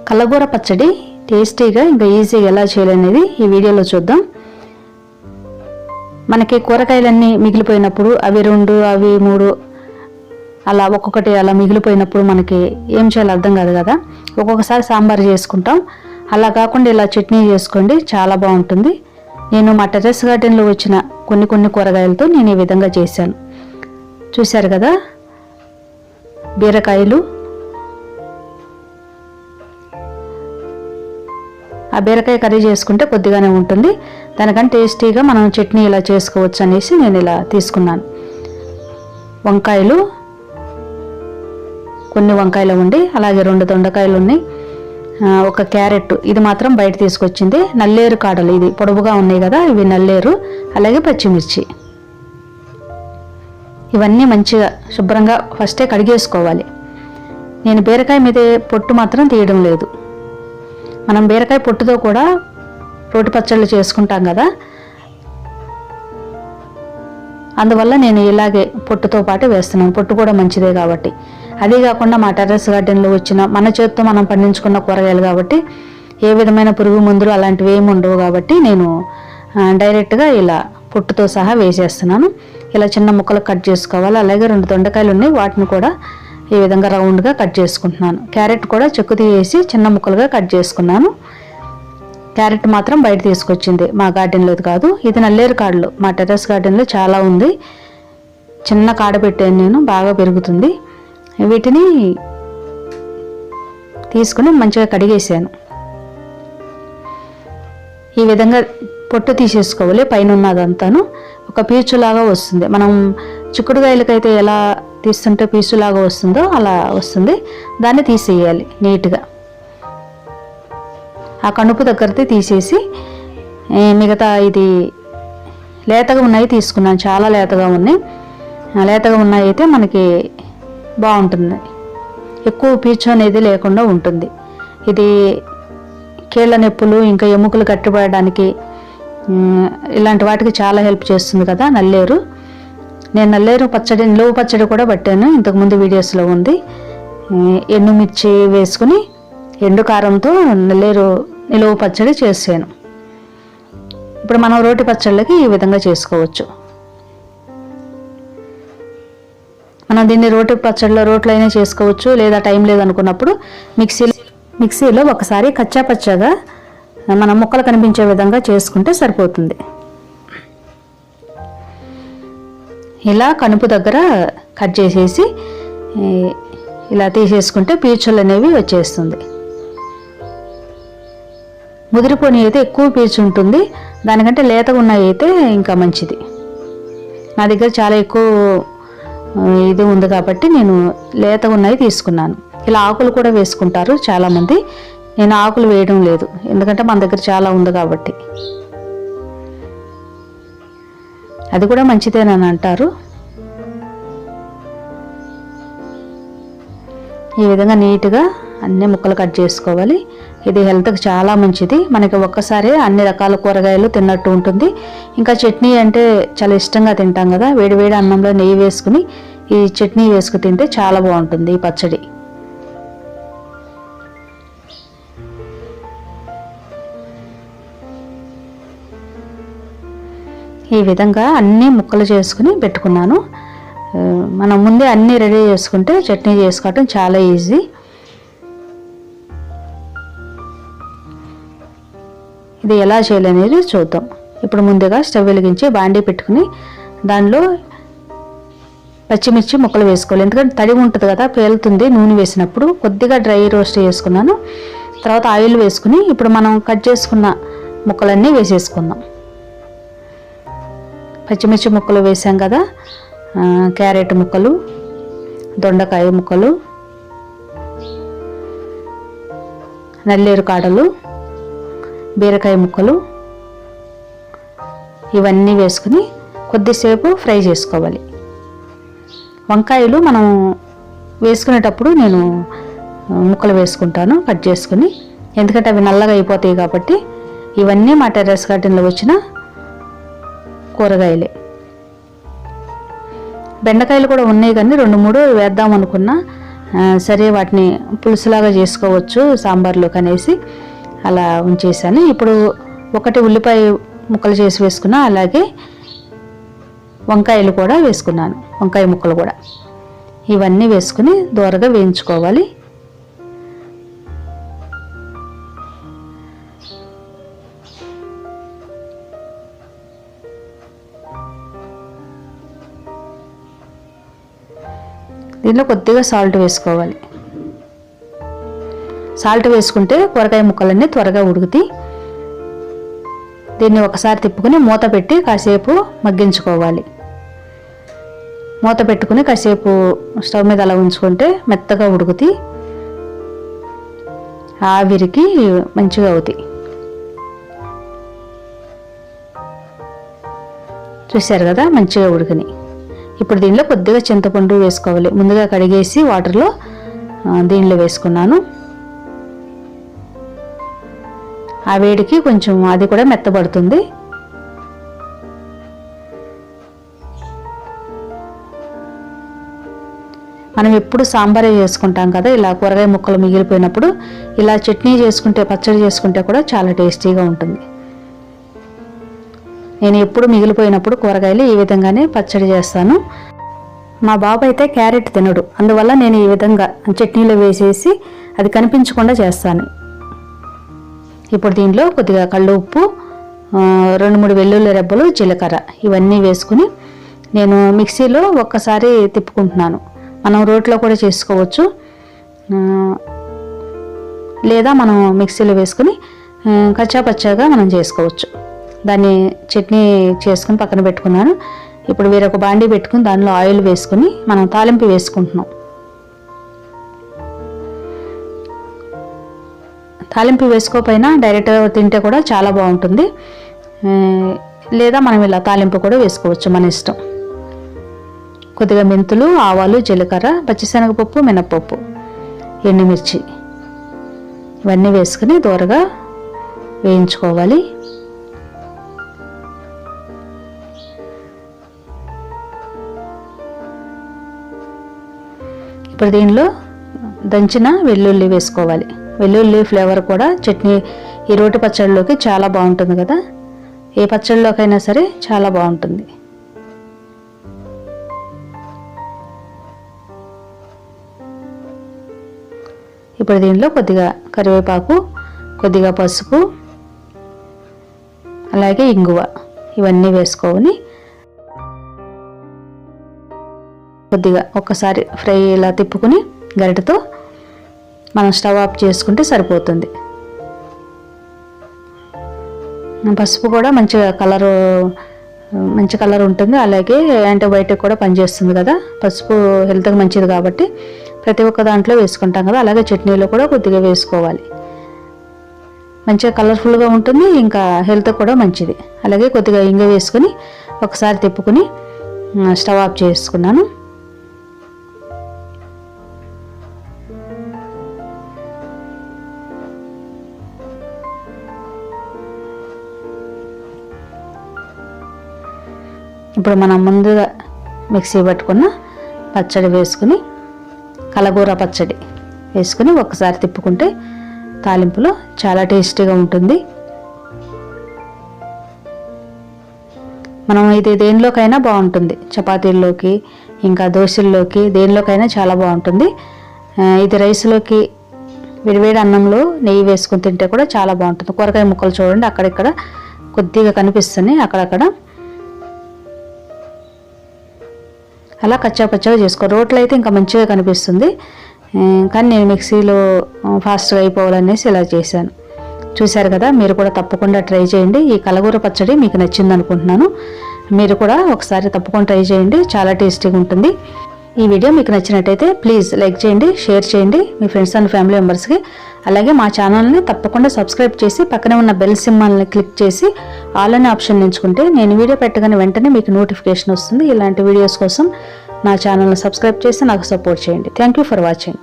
కలగూర పచ్చడి టేస్టీగా ఇంకా ఈజీగా ఎలా చేయాలనేది ఈ వీడియోలో చూద్దాం. మనకి కూరగాయలన్నీ మిగిలిపోయినప్పుడు అవి 2 అవి 3 అలా ఒక్కొక్కటి అలా మిగిలిపోయినప్పుడు మనకి ఏం చేయాలో అర్థం కాదు కదా. ఒక్కొక్కసారి సాంబార్ చేసుకుంటాం, అలా కాకుండా ఇలా చట్నీ చేసుకోండి, చాలా బాగుంటుంది. నేను మా టెర్రస్ గార్డెన్లో వచ్చిన కొన్ని కూరగాయలతో నేను ఈ విధంగా చేశాను. చూశారు కదా, బీరకాయలు, ఆ బీరకాయ కర్రీ చేసుకుంటే కొద్దిగానే ఉంటుంది, దానికంటే టేస్టీగా మనం చట్నీ ఇలా చేసుకోవచ్చు అనేసి నేను ఇలా తీసుకున్నాను. వంకాయలు, కొన్ని వంకాయలు ఉండి, అలాగే 2 దొండకాయలు ఉన్నాయి, ఒక క్యారెట్, ఇది మాత్రం బయట తీసుకొచ్చింది. నల్లేరు కాడలు, ఇది పొడవుగా ఉన్నాయి కదా, ఇవి నల్లేరు. అలాగే పచ్చిమిర్చి, ఇవన్నీ మంచిగా శుభ్రంగా ఫస్టే కడిగేసుకోవాలి. నేను బీరకాయ మీద పొట్టు మాత్రం తీయడం లేదు. మనం బీరకాయ పొట్టుతో కూడా రోటి పచ్చళ్ళు చేసుకుంటాం కదా, అందువల్ల నేను ఇలాగే పొట్టుతో పాటు వేస్తున్నాను. పొట్టు కూడా మంచిదే కాబట్టి. అదే కాకుండా మా టెర్రస్ గార్డెన్లో వచ్చిన మన చేతితో మనం పండించుకున్న కూరగాయలు కాబట్టి ఏ విధమైన పురుగు మందులు అలాంటివి ఏమి ఉండవు కాబట్టి నేను డైరెక్ట్గా ఇలా పొట్టుతో సహా వేసేస్తున్నాను. ఇలా చిన్న ముక్కలు కట్ చేసుకోవాలి. అలాగే 2 దొండకాయలు ఉన్నాయి, వాటిని కూడా ఈ విధంగా రౌండ్గా కట్ చేసుకుంటున్నాను. క్యారెట్ కూడా చెక్కు తీసి చిన్న ముక్కలుగా కట్ చేసుకున్నాను. క్యారెట్ మాత్రం బయట తీసుకొచ్చింది, మా గార్డెన్లో కాదు. ఇది నల్లేరు కాడలు, మా టెర్రస్ గార్డెన్లో చాలా ఉంది. చిన్న కాడ పెట్టాను నేను, బాగా పెరుగుతుంది. వీటిని తీసుకుని మంచిగా కడిగేసాను. ఈ విధంగా పొట్టు తీసేసుకోవాలి, పైన ఉన్నదంతాను. ఒక పీచులాగా వస్తుంది. మనం చిక్కుడుకాయలకైతే ఎలా తీస్తుంటే పీచులాగా వస్తుందో అలా వస్తుంది. దాన్ని తీసేయాలి నీట్గా. ఆ కణుపు దగ్గరది తీసేసి మిగతా ఇది లేతగా ఉన్నాయి తీసుకున్నాను. చాలా లేతగా ఉన్నాయి. లేతగా ఉన్నాయి అయితే మనకి బాగుంటుంది, ఎక్కువ పీచు అనేది లేకుండా ఉంటుంది. ఇది కీళ్ళ నొప్పులు ఇంకా ఎముకలు గట్టిపడడానికి ఇలాంటి వాటికి చాలా హెల్ప్ చేస్తుంది కదా నల్లేరు. నేను నల్లేరు పచ్చడి, నిలువ పచ్చడి కూడా పట్టాను, ఇంతకుముందు వీడియోస్లో ఉంది. ఎండుమిర్చి వేసుకుని ఎండు కారంతో నల్లేరు నిలువ పచ్చడి చేసాను. ఇప్పుడు మనం రోటి పచ్చళ్ళకి ఈ విధంగా చేసుకోవచ్చు. మనం దీన్ని రోటి పచ్చడిలో రోట్లో అయినా చేసుకోవచ్చు, లేదా టైం లేదనుకున్నప్పుడు మిక్సీలో ఒకసారి కచ్చా పచ్చగా మన ముక్కలు కనిపించే విధంగా చేసుకుంటే సరిపోతుంది. ఇలా కనుపు దగ్గర కట్ చేసేసి ఇలా తీసేసుకుంటే పీచులు అనేవి వచ్చేస్తుంది. ముదిరిపోని అయితే ఎక్కువ పీచు ఉంటుంది, దానికంటే లేతగా ఉన్నాయి అయితే ఇంకా మంచిది. నా దగ్గర చాలా ఎక్కువ ఇది ఉంది కాబట్టి నేను లేతగా ఉన్నాయి తీసుకున్నాను. ఇలా ఆకులు కూడా వేసుకుంటారు చాలామంది, నేను ఆకులు వేయడం లేదు, ఎందుకంటే మన దగ్గర చాలా ఉంది కాబట్టి. అది కూడా మంచిదేనని అంటారు. ఈ విధంగా నీట్గా అన్ని ముక్కలు కట్ చేసుకోవాలి. ఇది హెల్త్కి చాలా మంచిది. మనకి ఒక్కసారి అన్ని రకాల కూరగాయలు తిన్నట్టు ఉంటుంది. ఇంకా చట్నీ అంటే చాలా ఇష్టంగా తింటాం కదా, వేడివేడి అన్నంలో నెయ్యి వేసుకుని ఈ చట్నీ వేసుకు తింటే చాలా బాగుంటుంది ఈ పచ్చడి. ఈ విధంగా అన్ని ముక్కలు చేసుకుని పెట్టుకున్నాను. మనం ముందే అన్నీ రెడీ చేసుకుంటే చట్నీ చేసుకోవటం చాలా ఈజీ. ఇది ఎలా చేయాలనేది చూద్దాం. ఇప్పుడు ముందుగా స్టవ్ వెలిగించి బాండీ పెట్టుకుని దానిలో పచ్చిమిర్చి ముక్కలు వేసుకోవాలి. ఎందుకంటే తడి ఉంటుంది కదా, పేలుతుంది నూనె వేసినప్పుడు. కొద్దిగా డ్రై రోస్ట్ చేసుకున్నాను. తర్వాత ఆయిల్ వేసుకుని ఇప్పుడు మనం కట్ చేసుకున్న ముక్కలన్నీ వేసేసుకుందాం. పచ్చిమిర్చి ముక్కలు వేసాం కదా, క్యారెట్ ముక్కలు, దొండకాయ ముక్కలు, నల్లేరు కాడలు, బీరకాయ ముక్కలు, ఇవన్నీ వేసుకుని కొద్దిసేపు ఫ్రై చేసుకోవాలి. వంకాయలు మనం వేసుకునేటప్పుడు నేను ముక్కలు వేసుకుంటాను కట్ చేసుకుని, ఎందుకంటే అవి నల్లగా అయిపోతాయి కాబట్టి. ఇవన్నీ మా టెర్రస్ గార్డెన్లో వచ్చిన కూరగాయలే. బెండకాయలు కూడా ఉన్నాయి కానీ 2-3 వేద్దాం అనుకున్నా, సరే వాటిని పులుసులాగా చేసుకోవచ్చు సాంబార్లోకి అనేసి అలా ఉంచేసాను. ఇప్పుడు ఒకటి ఉల్లిపాయ ముక్కలు చేసి వేసుకున్నా, అలాగే వంకాయలు కూడా వేసుకున్నాను, వంకాయ ముక్కలు కూడా. ఇవన్నీ వేసుకుని దోరగా వేయించుకోవాలి. దీనిలో కొద్దిగా సాల్ట్ వేసుకోవాలి. సాల్ట్ వేసుకుంటే కూరగాయ ముక్కలన్నీ త్వరగా ఉడుకుతాయి. దీన్ని ఒకసారి తిప్పుకొని మూత పెట్టి కాసేపు మగ్గించుకోవాలి. మూత పెట్టుకుని కాసేపు స్టవ్ మీద అలా ఉంచుకుంటే మెత్తగా ఉడుకుతాయి, ఆవిరికి మంచిగా అవుతాయి. చూశారు కదా, మంచిగా ఉడికిని. ఇప్పుడు దీనిలో కొద్దిగా చింతపండు వేసుకోవాలి. ముందుగా కడిగేసి వాటర్లో దీనిలో వేసుకున్నాను. ఆ వేడికి కొంచెం అది కూడా మెత్తబడుతుంది. మనం ఎప్పుడు సాంబారే చేసుకుంటాం కదా, ఇలా కూరగాయ ముక్కలు మిగిలిపోయినప్పుడు ఇలా చట్నీ చేసుకుంటే, పచ్చడి చేసుకుంటే కూడా చాలా టేస్టీగా ఉంటుంది. నేను ఎప్పుడు మిగిలిపోయినప్పుడు కూరగాయలు ఈ విధంగానే పచ్చడి చేస్తాను. మా బాబు అయితే క్యారెట్ తినడు, అందువల్ల నేను ఈ విధంగా చట్నీలో వేసేసి అది కనిపించకుండా చేస్తాను. ఇప్పుడు దీనిలో కొద్దిగా కళ్ళు ఉప్పు, 2-3 వెల్లుల్లి రెబ్బలు, జీలకర్ర ఇవన్నీ వేసుకుని నేను మిక్సీలో ఒక్కసారి తిప్పుకుంటున్నాను. మనం రోట్లో కూడా చేసుకోవచ్చు, లేదా మనం మిక్సీలో వేసుకుని కచ్చాపచ్చాగా మనం చేసుకోవచ్చు. దాన్ని చట్నీ చేసుకుని పక్కన పెట్టుకున్నాను. ఇప్పుడు వేరొక బాండీ పెట్టుకుని దానిలో ఆయిల్ వేసుకుని మనం తాలింపు వేసుకుంటున్నాం. తాలింపు వేసుకోకపోయినా డైరెక్ట్గా తింటే కూడా చాలా బాగుంటుంది, లేదా మనం ఇలా తాలింపు కూడా వేసుకోవచ్చు, మన ఇష్టం. కొద్దిగా మెంతులు, ఆవాలు, జీలకర్ర, పచ్చిశనగపప్పు, మినప్పప్పు, ఎండుమిర్చి ఇవన్నీ వేసుకుని దోరగా వేయించుకోవాలి. ఇప్పుడు దీనిలో దంచిన వెల్లుల్లి వేసుకోవాలి. వెల్లుల్లి ఫ్లేవర్ కూడా చట్నీ, ఈ రోటి పచ్చడిలోకి చాలా బాగుంటుంది కదా, ఏ పచ్చడిలోకైనా సరే చాలా బాగుంటుంది. ఇప్పుడు దీనిలో కొద్దిగా కరివేపాకు, కొద్దిగా పసుపు, అలాగే ఇంగువ ఇవన్నీ వేసుకోవాలి. కొద్దిగా ఒక్కసారి ఫ్రై ఇలా తిప్పుకుని గరిటెతో మనం స్టవ్ ఆఫ్ చేసుకుంటే సరిపోతుంది. పసుపు కూడా మంచి కలర్ ఉంటుంది, అలాగే యాంటీబయాటిక్ కూడా పనిచేస్తుంది కదా. పసుపు హెల్త్కి మంచిది కాబట్టి ప్రతి ఒక్క దాంట్లో వేసుకుంటాం కదా, అలాగే చట్నీలో కూడా కొద్దిగా వేసుకోవాలి. మంచిగా కలర్ఫుల్గా ఉంటుంది, ఇంకా హెల్త్ కూడా మంచిది. అలాగే కొద్దిగా ఇంగ వేసుకొని ఒకసారి తిప్పుకుని స్టవ్ ఆఫ్ చేసుకున్నాను. ఇప్పుడు మనం ముందుగా మిక్సీ పట్టుకున్న పచ్చడి వేసుకుని, కలగూర పచ్చడి వేసుకుని ఒకసారి తిప్పుకుంటే తాలింపులో చాలా టేస్టీగా ఉంటుంది. మనం ఇది దేనిలోకైనా బాగుంటుంది, చపాతీల్లోకి, ఇంకా దోశల్లోకి, దేనిలోకైనా చాలా బాగుంటుంది. ఇది రైస్లోకి, విడివేడి అన్నంలో నెయ్యి వేసుకుని తింటే కూడా చాలా బాగుంటుంది. కూరగాయ ముక్కలు చూడండి అక్కడిక్కడ కొద్దిగా కనిపిస్తున్నాయి, అక్కడక్కడ అలా కచ్చాపచ్చాగా చేసుకో. రోట్లో అయితే ఇంకా మంచిగా కనిపిస్తుంది, కానీ నేను మిక్సీలో ఫాస్ట్గా అయిపోవాలనేసి ఇలా చేశాను. చూశారు కదా, మీరు కూడా తప్పకుండా ట్రై చేయండి. ఈ కలగూర పచ్చడి మీకు నచ్చింది అనుకుంటున్నాను. మీరు కూడా ఒకసారి తప్పకుండా ట్రై చేయండి, చాలా టేస్టీగా ఉంటుంది. ఈ వీడియో మీకు నచ్చినట్టయితే ప్లీజ్ లైక్ చేయండి, షేర్ చేయండి మీ ఫ్రెండ్స్ అండ్ ఫ్యామిలీ మెంబర్స్కి. అలాగే మా ఛానల్ని తప్పకుండా సబ్స్క్రైబ్ చేసి పక్కనే ఉన్న బెల్ సింబల్ని క్లిక్ చేసి ఆల్ అనే ఆప్షన్ ఎంచుకుంటే నేను వీడియో పెట్టగానే వెంటనే మీకు నోటిఫికేషన్ వస్తుంది. ఇలాంటి వీడియోస్ కోసం నా ఛానల్ని సబ్స్క్రైబ్ చేసి నాకు సపోర్ట్ చేయండి. Thank you for watching.